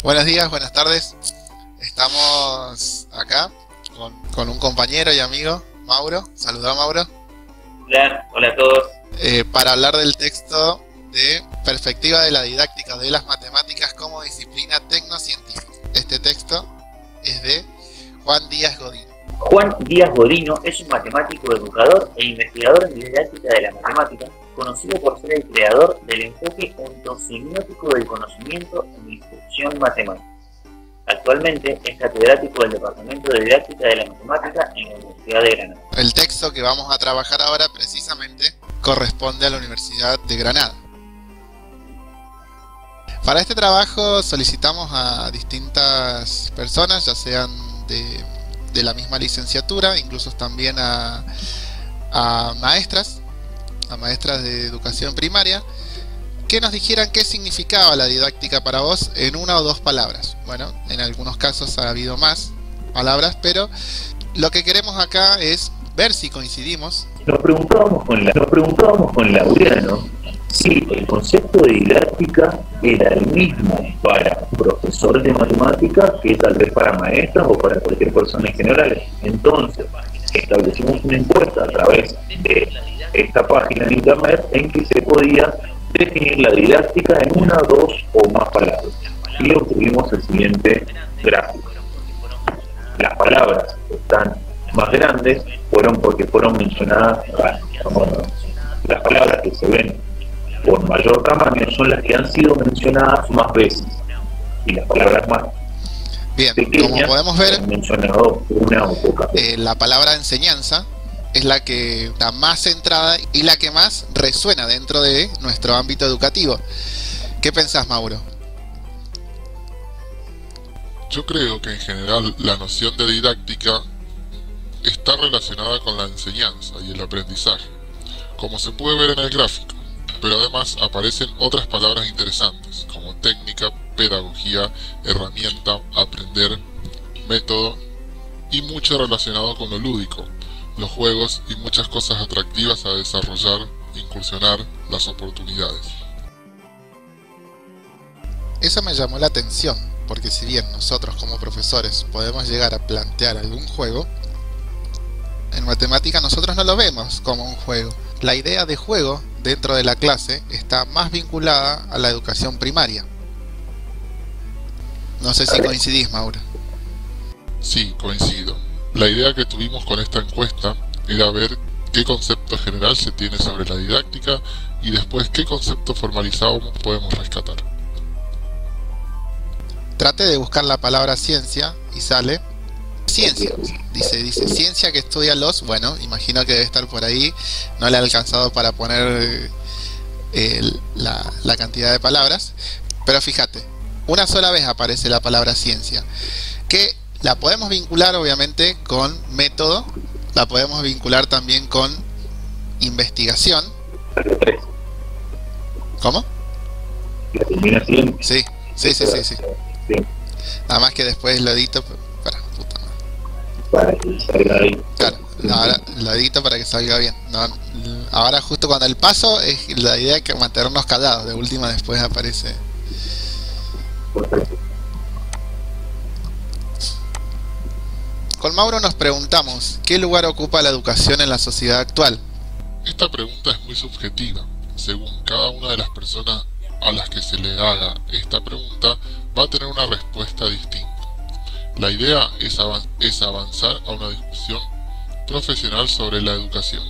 Buenos días, buenas tardes. Estamos acá con un compañero y amigo, Mauro. Saluda, Mauro. Hola, hola a todos. Para hablar del texto de Perspectiva de la didáctica de las matemáticas como disciplina tecnocientífica. Este texto es de Juan Díaz Godino. Juan Díaz Godino es un matemático, educador e investigador en didáctica de la matemática, conocido por ser el creador del enfoque ontosemiótico del conocimiento en instrucción matemática. Actualmente es catedrático del Departamento de Didáctica de la Matemática en la Universidad de Granada. El texto que vamos a trabajar ahora precisamente corresponde a la Universidad de Granada. Para este trabajo solicitamos a distintas personas, ya sean de la misma licenciatura, incluso también a maestras de educación primaria, que nos dijeran qué significaba la didáctica para vos en una o dos palabras. Bueno, en algunos casos ha habido más palabras, pero lo que queremos acá es ver si coincidimos. Nos preguntábamos con Laureano si el concepto de didáctica era el mismo para profesores de matemáticas que tal vez para maestras o para cualquier persona en general. Entonces, establecimos una encuesta a través de esta página en internet en que se podía definir la didáctica en una, dos o más palabras. Y obtuvimos el siguiente gráfico. Las palabras que están más grandes fueron porque fueron mencionadas, las palabras que se ven por mayor tamaño son las que han sido mencionadas más veces, y las palabras más pequeñas, como podemos ver, han mencionado una o pocas veces. La palabra enseñanza es la que está más centrada y la que más resuena dentro de nuestro ámbito educativo. ¿Qué pensás, Mauro? Yo creo que en general la noción de didáctica está relacionada con la enseñanza y el aprendizaje, como se puede ver en el gráfico, pero además aparecen otras palabras interesantes, como técnica, pedagogía, herramienta, aprender, método, y mucho relacionado con lo lúdico, los juegos y muchas cosas atractivas a desarrollar, incursionar las oportunidades. Eso me llamó la atención, porque si bien nosotros como profesores podemos llegar a plantear algún juego, en matemática nosotros no lo vemos como un juego. La idea de juego dentro de la clase está más vinculada a la educación primaria. No sé si coincidís, Mauro. Sí, coincido. La idea que tuvimos con esta encuesta era ver qué concepto general se tiene sobre la didáctica y después qué concepto formalizado podemos rescatar. Trate de buscar la palabra ciencia y sale ciencia. Dice ciencia que estudia los... Bueno, imagino que debe estar por ahí. No le ha alcanzado para poner la cantidad de palabras. Pero fíjate, una sola vez aparece la palabra ciencia, que la podemos vincular obviamente con método, la podemos vincular también con investigación. ¿Cómo? Sí. Nada más que después lo edito para que salga ahí. Claro, ahora lo edito para que salga bien. No, ahora justo cuando el paso es la idea que mantenernos callados, de última después aparece. Perfecto. Con Mauro nos preguntamos, ¿qué lugar ocupa la educación en la sociedad actual? Esta pregunta es muy subjetiva. Según cada una de las personas a las que se le haga esta pregunta, va a tener una respuesta distinta. La idea es avanzar a una discusión profesional sobre la educación.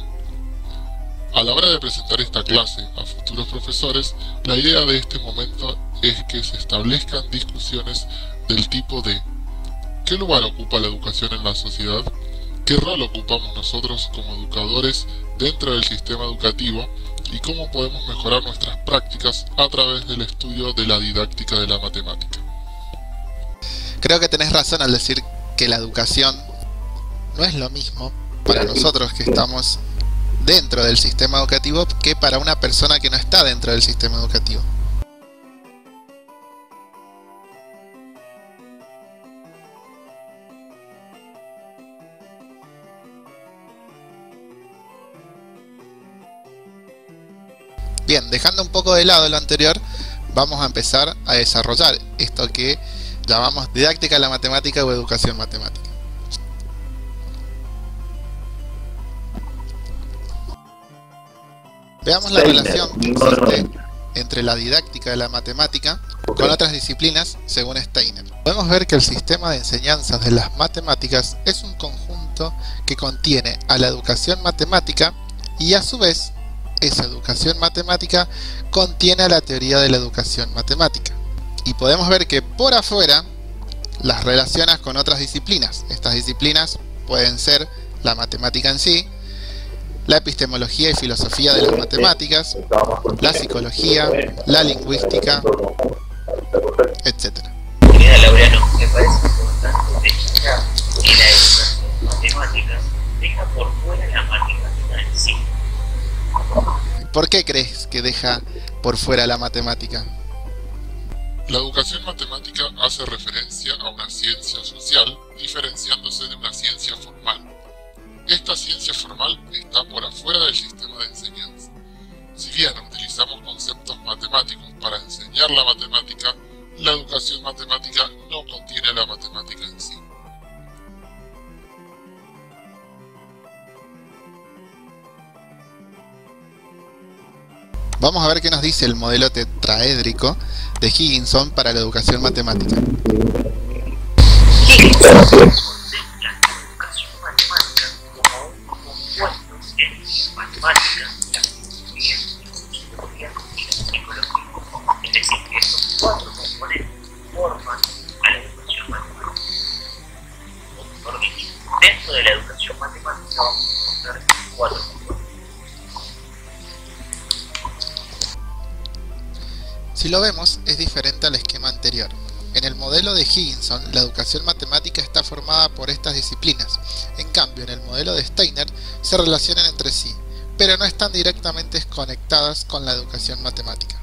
A la hora de presentar esta clase a futuros profesores, la idea de este momento es que se establezcan discusiones del tipo de ¿qué lugar ocupa la educación en la sociedad? ¿Qué rol ocupamos nosotros como educadores dentro del sistema educativo? ¿Y cómo podemos mejorar nuestras prácticas a través del estudio de la didáctica de la matemática? Creo que tenés razón al decir que la educación no es lo mismo para nosotros que estamos dentro del sistema educativo que para una persona que no está dentro del sistema educativo. Bien, dejando un poco de lado lo anterior, vamos a empezar a desarrollar esto que llamamos didáctica de la matemática o educación matemática. Veamos la relación que existe entre la didáctica de la matemática con otras disciplinas según Steiner. Podemos ver que el sistema de enseñanzas de las matemáticas es un conjunto que contiene a la educación matemática y a su vez esa educación matemática contiene a la teoría de la educación matemática. Y podemos ver que por afuera las relaciona con otras disciplinas. Estas disciplinas pueden ser la matemática en sí, la epistemología y filosofía de las matemáticas, la psicología, la lingüística, etc. Mira, Laureano, me parece importante destacar que la educación matemática deja por fuera la matemática en sí. ¿Por qué crees que deja por fuera la matemática? La educación matemática hace referencia a una ciencia social, diferenciándose de una ciencia formal. Esta ciencia formal está por afuera del sistema de enseñanza. Si bien utilizamos conceptos matemáticos para enseñar la matemática, la educación matemática no contiene la matemática en sí. Vamos a ver qué nos dice el modelo tetraédrico de Higginson para la educación matemática. Dentro de la educación matemática vamos a encontrar 4 componentes. Si lo vemos, es diferente al esquema anterior. En el modelo de Higginson, la educación matemática está formada por estas disciplinas. En cambio, en el modelo de Steiner, se relacionan entre sí, pero no están directamente conectadas con la educación matemática.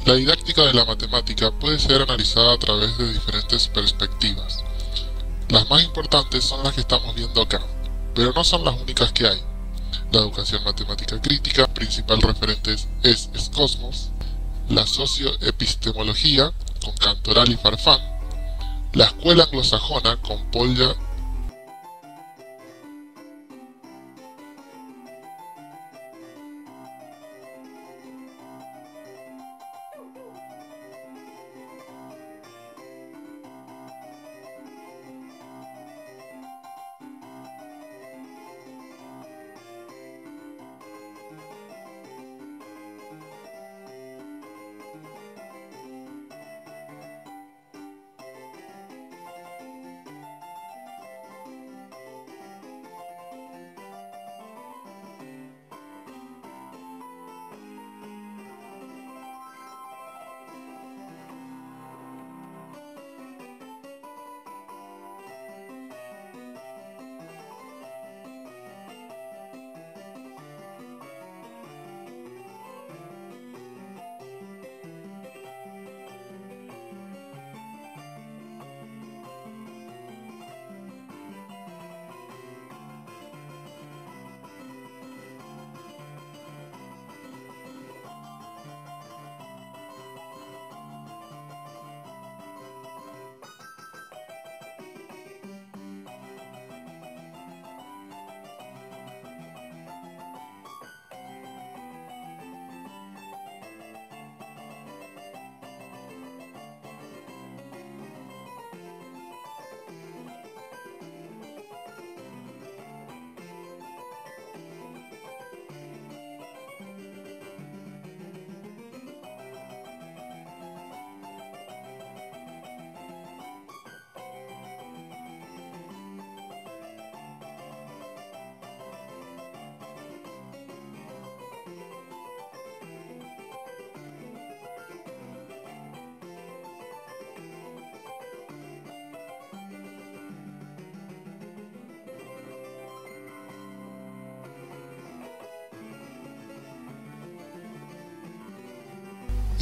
La didáctica de la matemática puede ser analizada a través de diferentes perspectivas. Las más importantes son las que estamos viendo acá, pero no son las únicas que hay. La educación matemática crítica, principal referente es Cosmos, la socioepistemología con Cantoral y Farfán, la escuela anglosajona con Polya .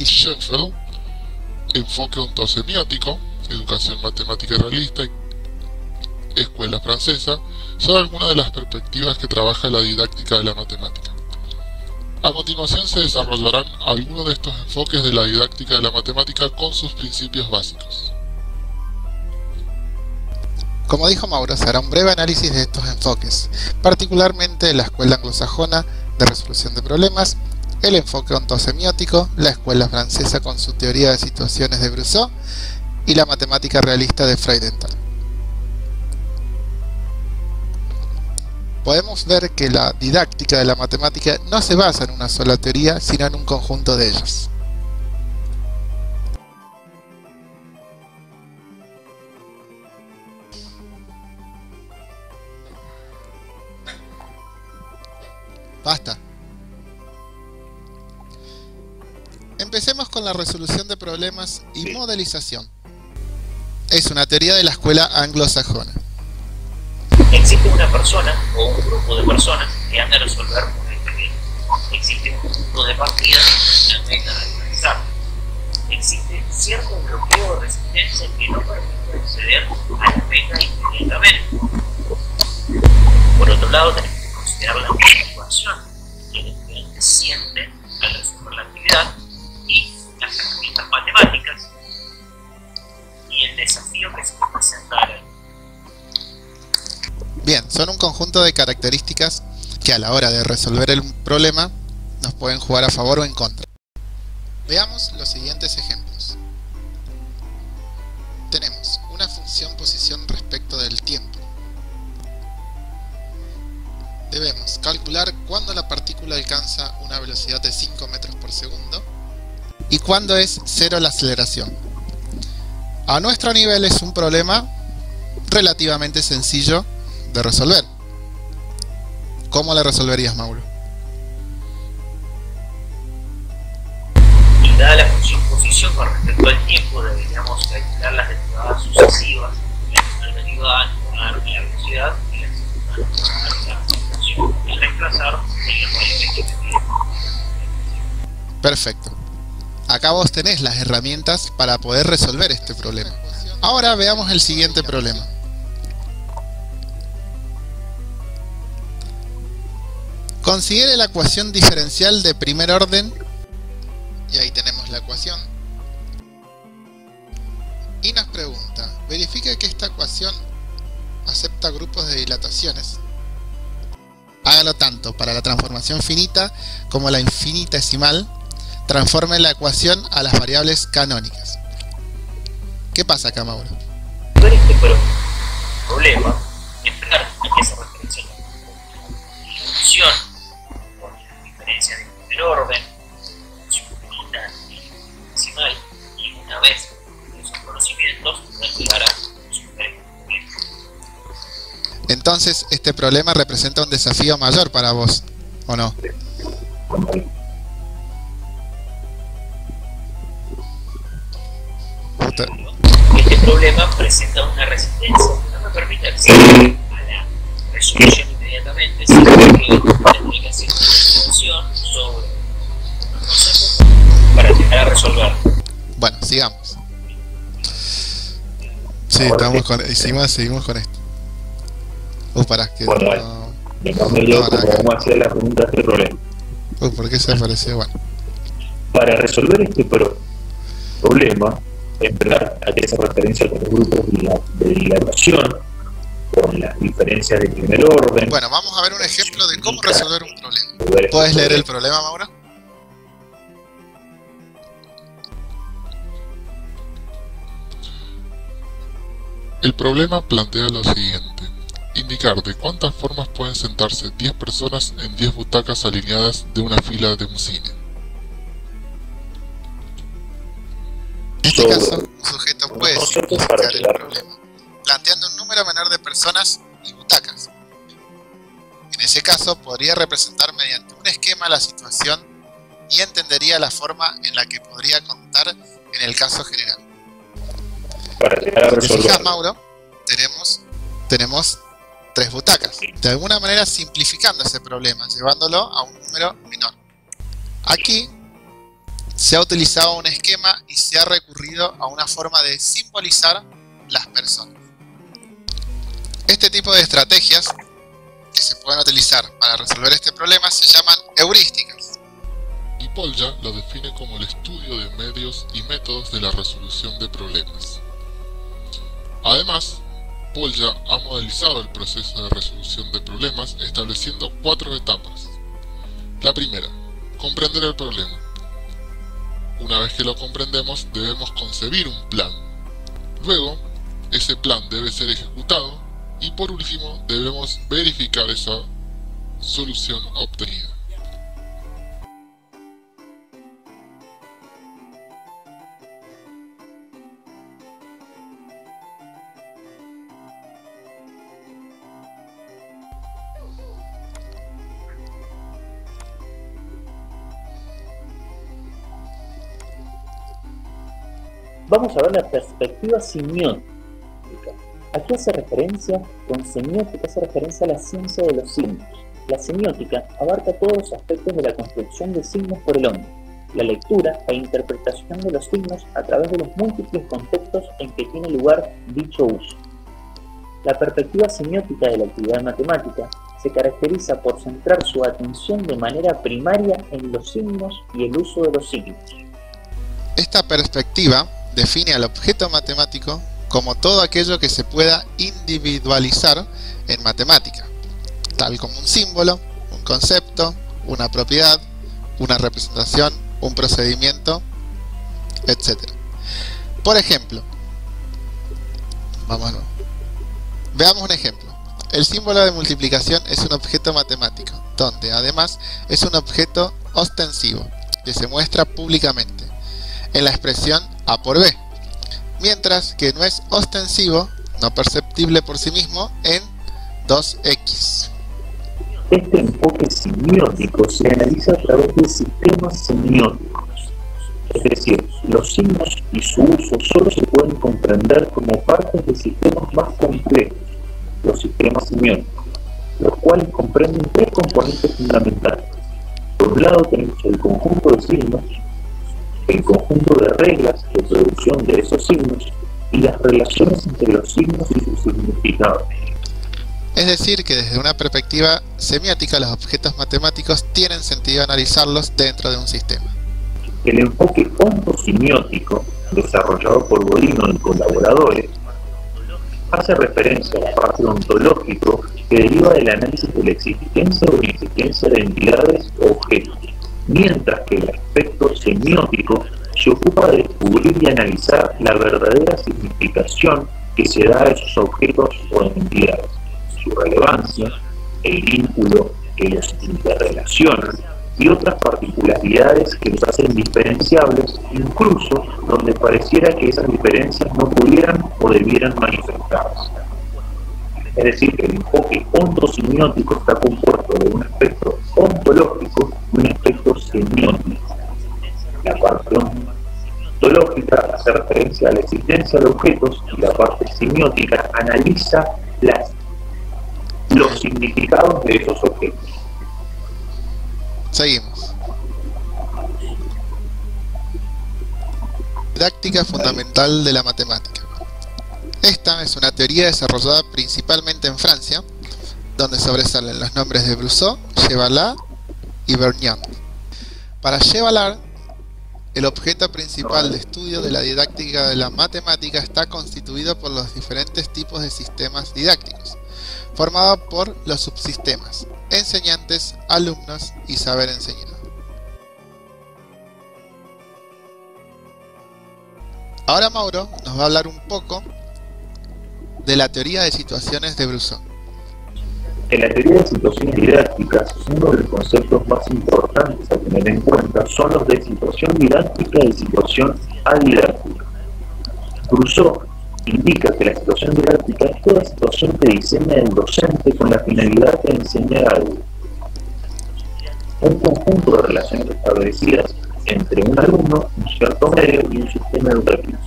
y Sheffield, enfoque ontosemiótico, educación matemática realista, escuela francesa, son algunas de las perspectivas que trabaja la didáctica de la matemática. A continuación se desarrollarán algunos de estos enfoques de la didáctica de la matemática con sus principios básicos. Como dijo Mauro, se hará un breve análisis de estos enfoques, particularmente de la escuela anglosajona de resolución de problemas, el enfoque ontosemiótico, la escuela francesa con su teoría de situaciones de Brousseau y la matemática realista de Freudenthal. Podemos ver que la didáctica de la matemática no se basa en una sola teoría, sino en un conjunto de ellas. Basta. Empecemos con la resolución de problemas y modelización. Es una teoría de la escuela anglosajona. Existe una persona o un grupo de personas que han de resolver un problema. Existe un punto de partida y una meta a realizar. Existe cierto bloqueo o resistencia que no permite acceder a la meta inmediatamente. Por otro lado, tenemos que considerar la motivación que el estudiante siente al resolver la actividad y las herramientas matemáticas y el desafío que se presenta a él. Bien, son un conjunto de características que a la hora de resolver el problema nos pueden jugar a favor o en contra. Veamos los siguientes ejemplos. Tenemos una función posición respecto del tiempo. Debemos calcular cuándo la partícula alcanza una velocidad de 5 metros por segundo y cuándo es cero la aceleración. A nuestro nivel es un problema relativamente sencillo de resolver. ¿Cómo la resolverías, Mauro? Y dada la función posición con respecto al tiempo, deberíamos calcular las derivadas sucesivas, la primera derivada a la velocidad y la segunda a la aceleración, y reemplazar en los elementos que tienen. Perfecto. Acá vos tenés las herramientas para poder resolver este problema. Ahora veamos el siguiente problema. Considere la ecuación diferencial de primer orden, y ahí tenemos la ecuación, y nos pregunta, verifica que esta ecuación acepta grupos de dilataciones. Hágalo tanto para la transformación finita como la infinitesimal, transforme la ecuación a las variables canónicas. ¿Qué pasa acá, Mauro? Ver este problema, emplear esa referencia a la función con la diferencia de primer orden, función finita y decimal, y una vez esos conocimientos, ayudar a resolver este problema. Entonces, este problema representa un desafío mayor para vos, ¿o no? Este problema presenta una resistencia que no me permite acceder a la resolución inmediatamente, sino que tendré que hacer una investigación sobre los conceptos para llegar a resolver. Bueno, sigamos. Sí, estamos con, seguimos con esto. Pará, que bueno, déjame yo cómo hacer la pregunta de este problema. ¿Por qué se apareció? Bueno. Para resolver este problema, emplear aquella referencia con los grupos de dilatación, con las diferencias de primer orden. Bueno, vamos a ver un ejemplo de cómo resolver un problema. ¿Puedes leer el problema, Mauro? El problema plantea lo siguiente: indicar de cuántas formas pueden sentarse 10 personas en 10 butacas alineadas de una fila de un cine. En este caso, un sujeto puede simplificar el problema, planteando un número menor de personas y butacas. En ese caso, podría representar mediante un esquema la situación y entendería la forma en la que podría contar en el caso general. Para llegar a Si te resolver. fijas, Mauro, tenemos 3 butacas. De alguna manera simplificando ese problema, llevándolo a un número menor. Aquí se ha utilizado un esquema y se ha recurrido a una forma de simbolizar las personas. Este tipo de estrategias que se pueden utilizar para resolver este problema se llaman heurísticas. Y Polya lo define como el estudio de medios y métodos de la resolución de problemas. Además, Polya ha modelizado el proceso de resolución de problemas estableciendo 4 etapas. La primera, comprender el problema. Una vez que lo comprendemos, debemos concebir un plan. Luego, ese plan debe ser ejecutado y por último, debemos verificar esa solución obtenida. Vamos a ver la perspectiva semiótica. Aquí hace referencia, con semiótica hace referencia a la ciencia de los signos. La semiótica abarca todos los aspectos de la construcción de signos por el hombre, la lectura e interpretación de los signos a través de los múltiples contextos en que tiene lugar dicho uso. La perspectiva semiótica de la actividad matemática se caracteriza por centrar su atención de manera primaria en los signos y el uso de los signos. Esta perspectiva define al objeto matemático como todo aquello que se pueda individualizar en matemática, tal como un símbolo, un concepto, una propiedad, una representación, un procedimiento, etc. Por ejemplo, veamos un ejemplo. El símbolo de multiplicación es un objeto matemático, donde además es un objeto ostensivo, que se muestra públicamente en la expresión A por B, mientras que no es ostensivo, no perceptible por sí mismo, en 2x. Este enfoque semiótico se analiza a través de sistemas semióticos, es decir, los signos y su uso solo se pueden comprender como partes de sistemas más complejos, los sistemas semióticos, los cuales comprenden 3 componentes fundamentales. Por un lado tenemos el conjunto de signos, el conjunto de reglas de producción de esos signos y las relaciones entre los signos y sus significados. Es decir, que desde una perspectiva semiótica los objetos matemáticos tienen sentido analizarlos dentro de un sistema. El enfoque ontosemiótico, desarrollado por Godino y colaboradores, hace referencia a la parte ontológico que deriva del análisis de la existencia o inexistencia de entidades o objetos, mientras que el aspecto semiótico se ocupa de descubrir y analizar la verdadera significación que se da a esos objetos o entidades, su relevancia, el vínculo que los interrelacionan y otras particularidades que los hacen diferenciables, incluso donde pareciera que esas diferencias no pudieran o debieran manifestarse. Es decir, que el enfoque ontosemiótico está compuesto de un aspecto ontológico y un aspecto semiótico. La parte ontológica hace referencia a la existencia de objetos y la parte semiótica analiza los significados de esos objetos. Seguimos. Didáctica fundamental de la matemática. Esta es una teoría desarrollada principalmente en Francia, donde sobresalen los nombres de Brousseau, Chevalard y Vergniaud. Para Chevalard, el objeto principal de estudio de la didáctica de la matemática está constituido por los diferentes tipos de sistemas didácticos, formados por los subsistemas, enseñantes, alumnos y saber enseñado. Ahora Mauro nos va a hablar un poco de la teoría de situaciones de Brousseau. En la teoría de situaciones didácticas, uno de los conceptos más importantes a tener en cuenta son los de situación didáctica y situación adidáctica. Brousseau indica que la situación didáctica es toda situación que diseña el docente con la finalidad de enseñar algo. Un conjunto de relaciones establecidas entre un alumno, un cierto medio y un sistema educativo.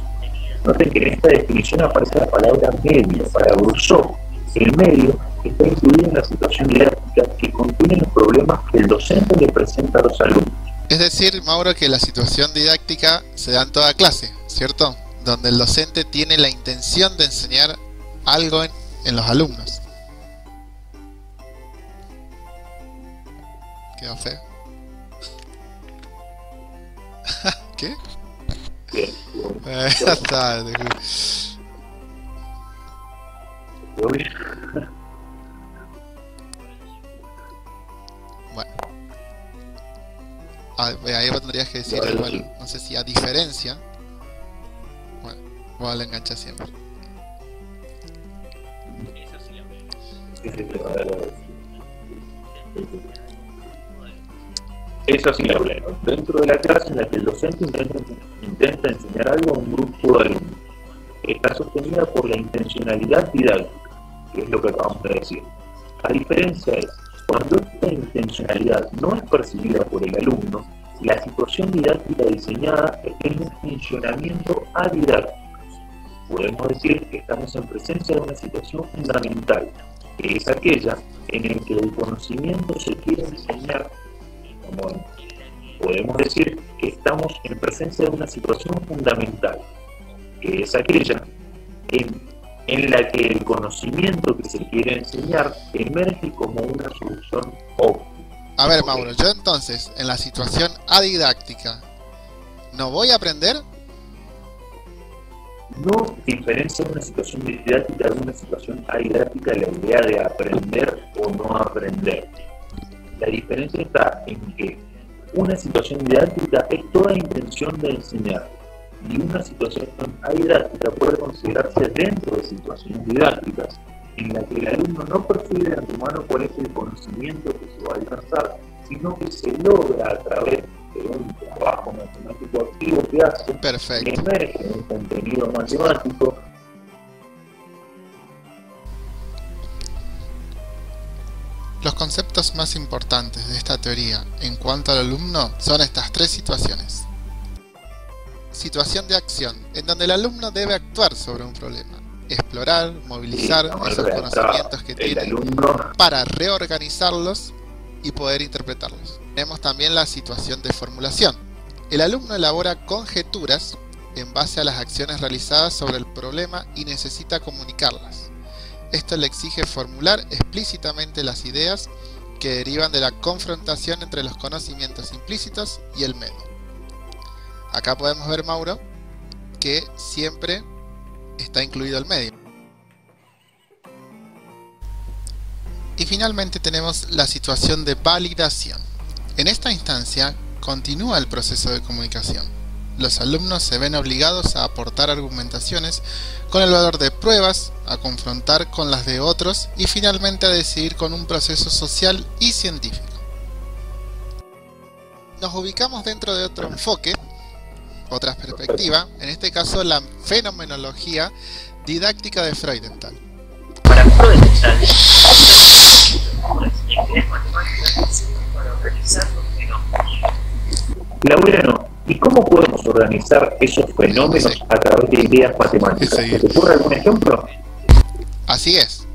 Noten que en esta definición aparece la palabra medio. Para Brousseau, el medio está incluido en la situación didáctica que contiene los problemas que el docente le presenta a los alumnos. Es decir, Mauro, que la situación didáctica se da en toda clase, ¿cierto? Donde el docente tiene la intención de enseñar algo en los alumnos. Quedó feo. ¿Qué? Ya está. Bueno. Ahí vos tendrías que decir algo, no sé si a diferencia. Bueno, vos la enganchas siempre. Eso sí lo hablé, ¿no? Dentro de la clase en la que el docente intenta enseñar algo a un grupo de alumnos, está sostenida por la intencionalidad didáctica, que es lo que acabamos de decir. La diferencia es, cuando esta intencionalidad no es percibida por el alumno, la situación didáctica diseñada es un funcionamiento adidáctico. Podemos decir que estamos en presencia de una situación fundamental, que es aquella en la que el conocimiento se quiere enseñar. Como podemos decir que estamos en presencia de una situación fundamental, que es aquella en la que el conocimiento que se quiere enseñar emerge como una solución óptima. A ver, Mauro, yo entonces, en la situación adidáctica, ¿no voy a aprender? No diferencia una situación didáctica de una situación adidáctica la idea de aprender o no aprender. La diferencia está en que una situación didáctica es toda intención de enseñar, y una situación adidáctica puede considerarse dentro de situaciones didácticas en la que el alumno no percibe de antemano cuál es el conocimiento que se va a alcanzar, sino que se logra a través de un trabajo matemático activo que hace. Perfecto. Que emerge un contenido matemático. Los conceptos más importantes de esta teoría en cuanto al alumno son estas tres situaciones. Situación de acción, en donde el alumno debe actuar sobre un problema, explorar, movilizar esos conocimientos que tiene para reorganizarlos y poder interpretarlos. Tenemos también la situación de formulación. El alumno elabora conjeturas en base a las acciones realizadas sobre el problema y necesita comunicarlas. Esto le exige formular explícitamente las ideas que derivan de la confrontación entre los conocimientos implícitos y el medio. Acá podemos ver, Mauro, que siempre está incluido el medio. Y finalmente tenemos la situación de validación. En esta instancia continúa el proceso de comunicación. Los alumnos se ven obligados a aportar argumentaciones con el valor de pruebas, a confrontar con las de otros y finalmente a decidir con un proceso social y científico. Nos ubicamos dentro de otro enfoque, otra perspectiva, en este caso la fenomenología didáctica de Freudenthal. Para Freudenthal, las actividades matemáticas sirven para organizar los fenómenos. Laureano, ¿y cómo podemos organizar esos fenómenos a través de ideas matemáticas? ¿Se te ocurre algún ejemplo? Así es.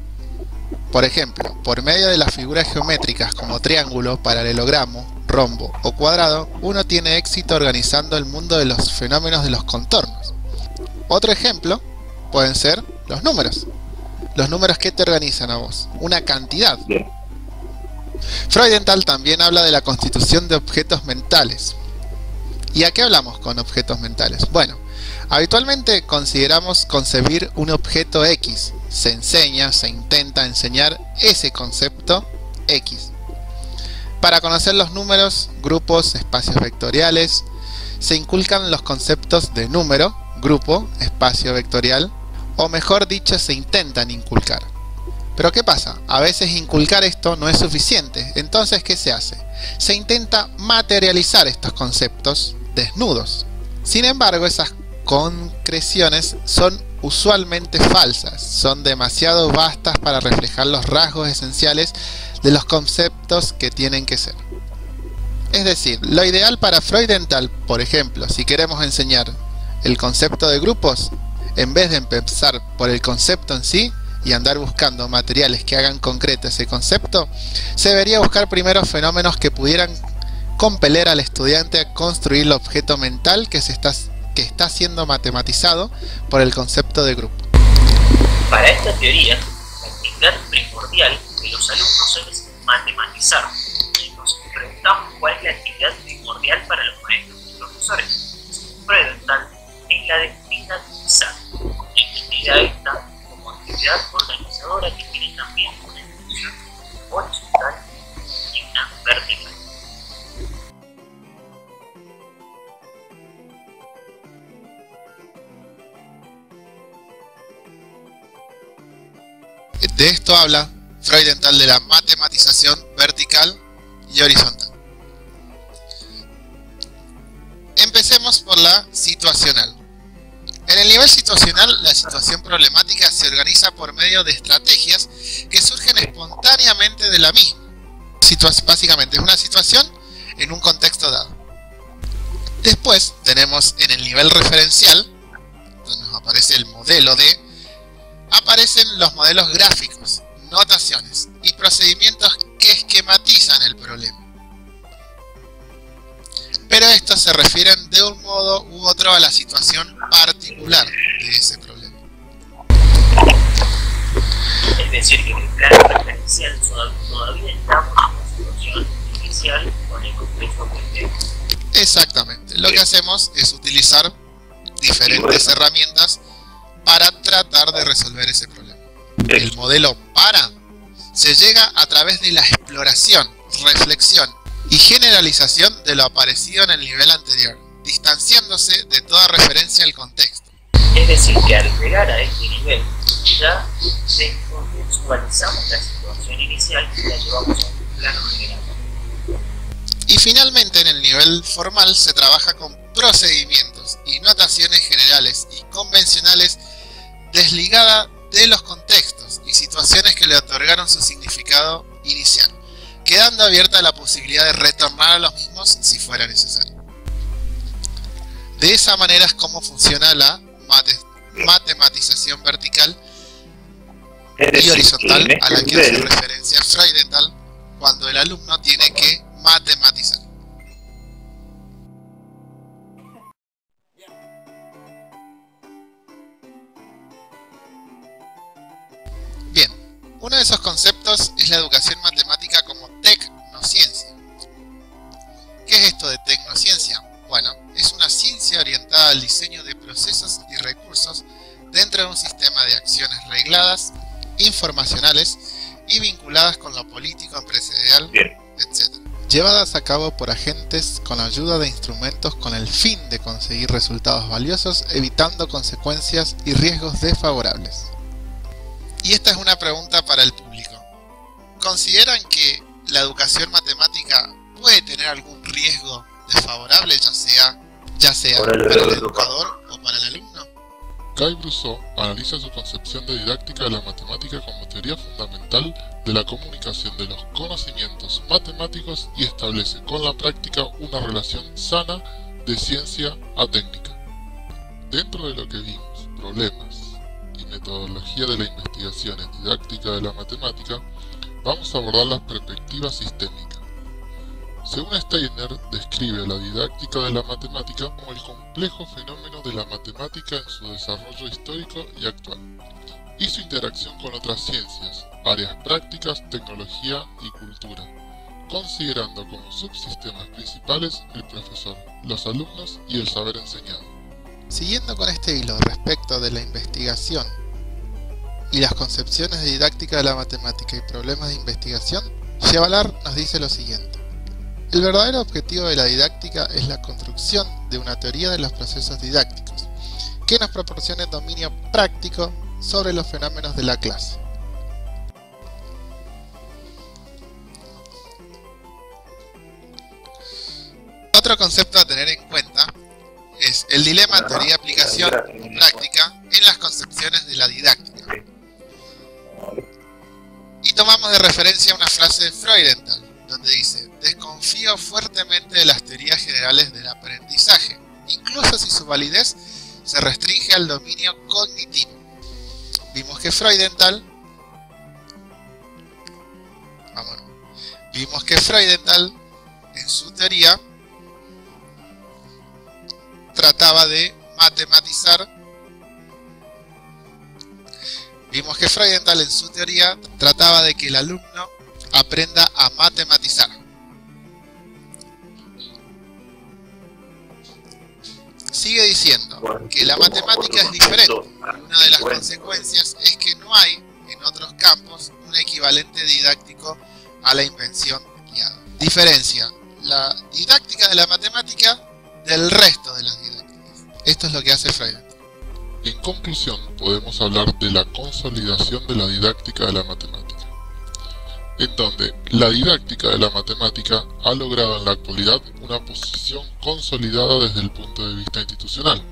Por ejemplo, por medio de las figuras geométricas como triángulo, paralelogramo, rombo o cuadrado, uno tiene éxito organizando el mundo de los fenómenos de los contornos. Otro ejemplo pueden ser los números. Los números que te organizan a vos, una cantidad. Bien. Freudenthal también habla de la constitución de objetos mentales. ¿Y a qué hablamos con objetos mentales? Bueno, habitualmente consideramos concebir un objeto X. Se enseña, se intenta enseñar ese concepto X. Para conocer los números, grupos, espacios vectoriales, se inculcan los conceptos de número, grupo, espacio vectorial, o mejor dicho, se intentan inculcar. Pero ¿qué pasa? A veces inculcar esto no es suficiente. Entonces, ¿qué se hace? Se intenta materializar estos conceptos desnudos. Sin embargo, esas concreciones son usualmente falsas, son demasiado vastas para reflejar los rasgos esenciales de los conceptos que tienen que ser. Es decir, lo ideal para Freudenthal, por ejemplo, si queremos enseñar el concepto de grupos, en vez de empezar por el concepto en sí y andar buscando materiales que hagan concreto ese concepto, se debería buscar primero fenómenos que pudieran compeler al estudiante a construir el objeto mental que está siendo matematizado por el concepto de grupo. Para esta teoría, la actividad primordial de los alumnos es matematizar. Y nos preguntamos cuál es la actividad primordial para los maestros y profesores. Freudenthal es la de didatizar, entendida esta como actividad organizadora que tiene también una instrucción horizontal y una vertical. De esto habla Freudenthal, de la matematización vertical y horizontal. Empecemos por la situacional. En el nivel situacional, la situación problemática se organiza por medio de estrategias que surgen espontáneamente de la misma. Básicamente es una situación en un contexto dado. Después tenemos en el nivel referencial, donde nos aparece el modelo de, aparecen los modelos gráficos, notaciones y procedimientos que esquematizan el problema. Pero estos se refieren de un modo u otro a la situación particular de ese problema. Es decir, que en el plano referencial todavía estamos en una situación inicial con el complejo que Exactamente. Lo que hacemos es utilizar diferentes herramientas para tratar de resolver ese problema. El modelo para se llega a través de la exploración, reflexión y generalización de lo aparecido en el nivel anterior, distanciándose de toda referencia al contexto. Es decir, que al llegar a este nivel ya descontextualizamos la situación inicial y la llevamos a un plano general. Y finalmente en el nivel formal se trabaja con procedimientos y notaciones generales y convencionales desligada de los contextos y situaciones que le otorgaron su significado inicial, quedando abierta la posibilidad de retornar a los mismos si fuera necesario. De esa manera es como funciona la matematización vertical y horizontal a la que hace referencia Freudenthal cuando el alumno tiene que matematizar. Bien, uno de esos conceptos es la educación matemática como tecnociencia. ¿Qué es esto de tecnociencia? Bueno, es una ciencia orientada al diseño de procesos y recursos dentro de un sistema de acciones regladas, informacionales y vinculadas con lo político, empresarial, etc. Llevadas a cabo por agentes con la ayuda de instrumentos con el fin de conseguir resultados valiosos, evitando consecuencias y riesgos desfavorables. Y esta es una pregunta para el público. ¿Consideran que la educación matemática puede tener algún riesgo desfavorable, ya sea para el educador o para el alumno? Guy Brousseau analiza su concepción de didáctica de la matemática como teoría fundamental de la comunicación de los conocimientos matemáticos y establece con la práctica una relación sana de ciencia a técnica. Dentro de lo que vimos, problemas y metodología de la investigación en didáctica de la matemática, vamos a abordar la perspectiva sistémica. Según Steiner, describe la didáctica de la matemática como el complejo fenómeno de la matemática en su desarrollo histórico y actual, y su interacción con otras ciencias, áreas prácticas, tecnología y cultura, considerando como subsistemas principales el profesor, los alumnos y el saber enseñado. Siguiendo con este hilo respecto de la investigación y las concepciones de didáctica de la matemática y problemas de investigación, Chevallard nos dice lo siguiente. El verdadero objetivo de la didáctica es la construcción de una teoría de los procesos didácticos, que nos proporcione dominio práctico sobre los fenómenos de la clase. Otro concepto a tener en cuenta es el dilema teoría-aplicación o práctica en las concepciones de la didáctica. Y tomamos de referencia una frase de Freudenthal, donde dice: desconfío fuertemente de las teorías generales del aprendizaje, incluso si su validez se restringe al dominio cognitivo. Vimos que Freudenthal en su teoría, trataba de matematizar. Vimos que Freudenthal en su teoría trataba de que el alumno aprenda a matematizar. Sigue diciendo que la matemática es diferente. Una de las consecuencias es que no hay en otros campos un equivalente didáctico a la invención guiada. Diferencia la didáctica de la matemática del resto de las didácticas. Esto es lo que hace Freudenthal. En conclusión, podemos hablar de la consolidación de la didáctica de la matemática, en donde la didáctica de la matemática ha logrado en la actualidad una posición consolidada desde el punto de vista institucional.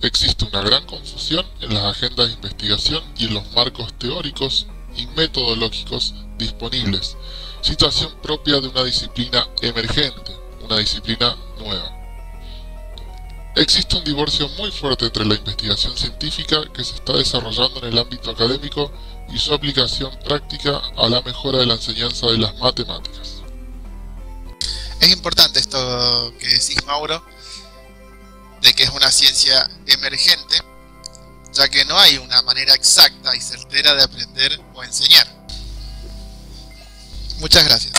Existe una gran confusión en las agendas de investigación y en los marcos teóricos y metodológicos disponibles, situación propia de una disciplina emergente, una disciplina nueva. Existe un divorcio muy fuerte entre la investigación científica que se está desarrollando en el ámbito académico y su aplicación práctica a la mejora de la enseñanza de las matemáticas. Es importante esto que decís, Mauro, de que es una ciencia emergente, ya que no hay una manera exacta y certera de aprender o enseñar. Muchas gracias.